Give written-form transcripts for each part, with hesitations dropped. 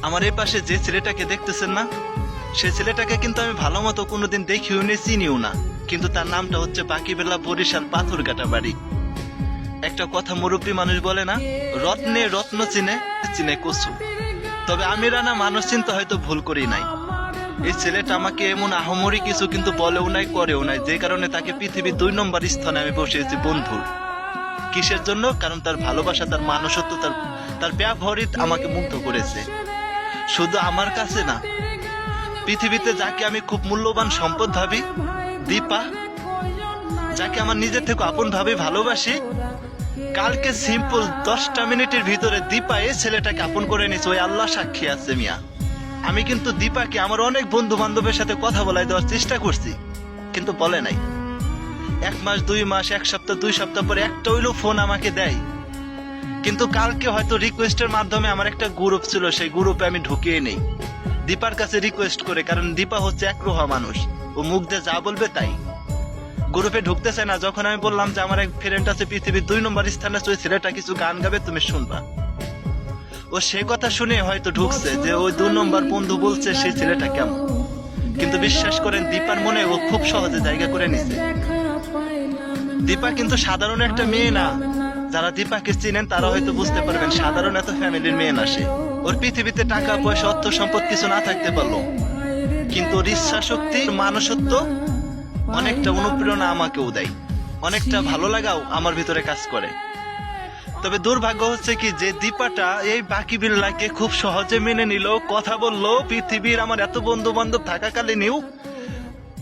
আমার এই পাশে যে ছেলেটাকে দেখতেছেন না, সে ছেলেটাকে কিন্তু আমি ভালো মতো কোনোদিন দেখিও নি, চিনিও না, কিন্তু তার নামটা হচ্ছে বাকিবেলা, বরিশাল পাথরঘাটা বাড়ি। একটা কথা মুরব্বী মানুষ বলে না, রত্নে রত্ন চিনে, চিনে কচু। তবে আমি রানা মানুষ চিনতে হয়তো ভুল করি নাই। এই ছেলেটা আমাকে এমন আহমরি কিছু কিন্তু বলেও নাই, করেও নাই, যে কারণে তাকে পৃথিবীর 2 নম্বর স্থানে আমি বসিয়েছি বন্ধু। কিসের জন্য? কারণ তার ভালোবাসা, তার মানুষত্ব, তার ব্যবহারিত আমাকে মুগ্ধ করেছে। শুধু আমার কাছে না, পৃথিবীতে যাকে আমি খুব মূল্যবান সম্পদ ভাবি, দীপা, যাকে আমার নিজের থেকে আপন ভাবে ভালোবাসি, কালকে সিম্পল 10টা মিনিটের ভিতরে দীপা এই ছেলেটাকে আপন করে নিয়েছে। ওই আল্লাহ সাক্ষী আছে মিয়া। আমি কিন্তু দীপাকে আমার অনেক বন্ধু বান্ধবের সাথে কথা বলাই দেওয়ার চেষ্টা করছি, কিন্তু বলে নাই। 1 মাস 2 মাস 1 সপ্তাহ 2 সপ্তাহ পরে একটা হইলো ফোন আমাকে দেয়। কিন্তু কালকে হয়তো রিকোয়েস্টের মাধ্যমে আমার একটা গ্রুপ ছিল, সেই গ্রুপে আমি ঢুকিয়ে নেই দীপার কাছে রিকোয়েস্ট করে, কারণ দীপা হচ্ছে একরোহা মানুষ, ও মুখ দিয়ে যা বলবে তাই। গ্রুপে ঢুকতে চায় না। যখন আমি বললাম যে আমার এক ফ্রেন্ড আছে পৃথিবীর 2 নম্বর স্থানে, ওই ছেলেটা কিছু গান গাবে, তুমি শুনবা, ও সে কথা শুনে হয়তো ঢুকছে যে ওই 2 নম্বর বন্ধু বলছে সেই ছেলেটা কেমন। কিন্তু বিশ্বাস করেন, দীপার মনে ও খুব সহজে জায়গা করে নিছে। দীপা কিন্তু সাধারণ একটা মেয়ে না। যারা দীপাকে চিনেন তারা হয়তো বুঝতে পারবেন, সাধারণ এত ফ্যামিলির মেয়ে না সে। ওর পৃথিবীতে টাকা পয়সা অর্থ সম্পদ কিছু না থাকতে পারলো, কিন্তু ওর ইচ্ছা শক্তি, মানুষত্ব, অনেকটা অনুপ্রেরণা আমাকেও দেয়, অনেকটা ভালো লাগাও আমার ভিতরে কাজ করে। তবে দুর্ভাগ্য হচ্ছে কি, যে দীপাটা এই বাকিবিল্লাহকে খুব সহজে মেনে নিল, কথা বললো, পৃথিবীর আমার এত বন্ধু বান্ধব থাকাকালীনও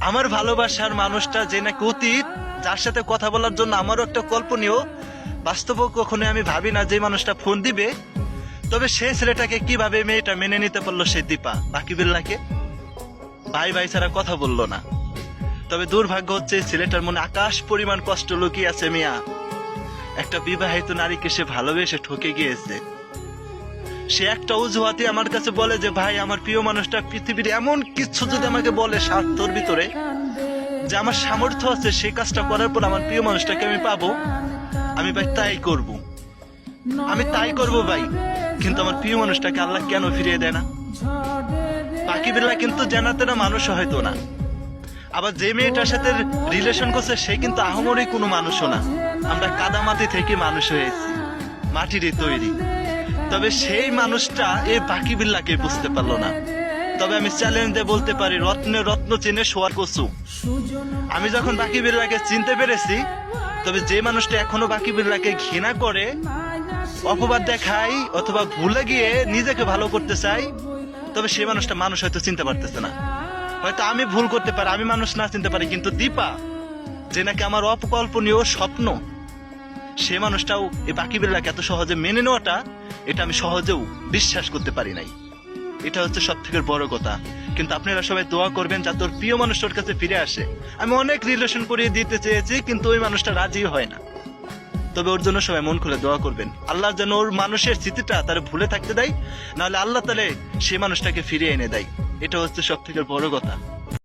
আমার ভালোবাসার মানুষটা, যে নাকি অতীত, যার সাথে কথা বলার জন্য আমারও একটা কল্পনীয়, বাস্তব কখনো আমি ভাবি না যে মানুষটা ফোন দিবে। তবে সে ছেলেটাকে কিভাবে মেয়েটা মেনে নিতে পারলো, সে দীপা বাকিবিল্লাহকে ভাই ভাই ছাড়া কথা বললো না। তবে দুর্ভাগ্য হচ্ছে ছেলেটার মনে আকাশ পরিমাণ কষ্ট লুকিয়ে আছে মিয়া। একটা বিবাহিত নারীকে সে ভালোবেসে ঠকে গিয়েছে। সে একটা অজুহাতে আমার কাছে বলে যে ভাই, আমার প্রিয় মানুষটা পৃথিবীর এমন কিছু যদি আমাকে বলে স্বার্থর ভিতরে, যে আমার সামর্থ্য আছে সেই কাজটা করার পর আমার প্রিয় মানুষটাকে আমি পাবো, আমি ভাই তাই করব, আমি তাই করব ভাই। কিন্তু আমার প্রিয় মানুষটাকে আল্লাহ কেন ফিরিয়ে দেয় না? বাকিবিল্লাহ কিন্তু জান্নাতের মানুষ হয়তো না। আবার যে মেয়েটার সাথে রিলেশন করছে সে কিন্তু আহমরি কোনো মানুষও না। আমরা কাদামাটি থেকে মানুষ হয়েছি, মাটিরই তৈরি। তবে সেই মানুষটা এই বাকিবিল্লাহকে বুঝতে পারলো না। তবে আমি চ্যালেঞ্জ দিয়ে বলতে পারি, রত্নে রত্ন চিনে সোয়ার কচু। আমি যখন বাকিবিল্লাহকে চিনতে পেরেছি, তবে যে মানুষটা এখনো বাকিবিল্লাহকে ঘৃণা করে, অপবাদ দেখায়, অথবা ভুলে গিয়ে নিজেকে ভালো করতে চাই, তবে সেই মানুষটা মানুষ হয়তো চিনতে পারতেছে না। হয়তো আমি ভুল করতে পারি, আমি মানুষ না চিনতে পারি, কিন্তু দীপা, যে নাকি আমার অকল্পনীয় স্বপ্ন, সে মানুষটাও এই বাকিবিল্লাহকে এত সহজে মেনে নেওয়াটা, এটা আমি সহজেও বিশ্বাস করতে পারি নাই। এটা হচ্ছে সব থেকে বড় কথা। কিন্তু আপনারা সবাই দোয়া করবেন যাতে ওর প্রিয় মানুষটার কাছে ফিরে আসে। আমি অনেক রিলেশন করিয়ে দিতে চেয়েছি, কিন্তু ওই মানুষটা রাজি হয় না। তবে ওর জন্য সবাই মন খুলে দোয়া করবেন, আল্লাহ যেন ওর মানুষের স্মৃতিটা তার ভুলে থাকতে দেয়, নাহলে আল্লাহ তাআলা সেই মানুষটাকে ফিরিয়ে এনে দেয়। এটা হচ্ছে সব থেকে বড় কথা।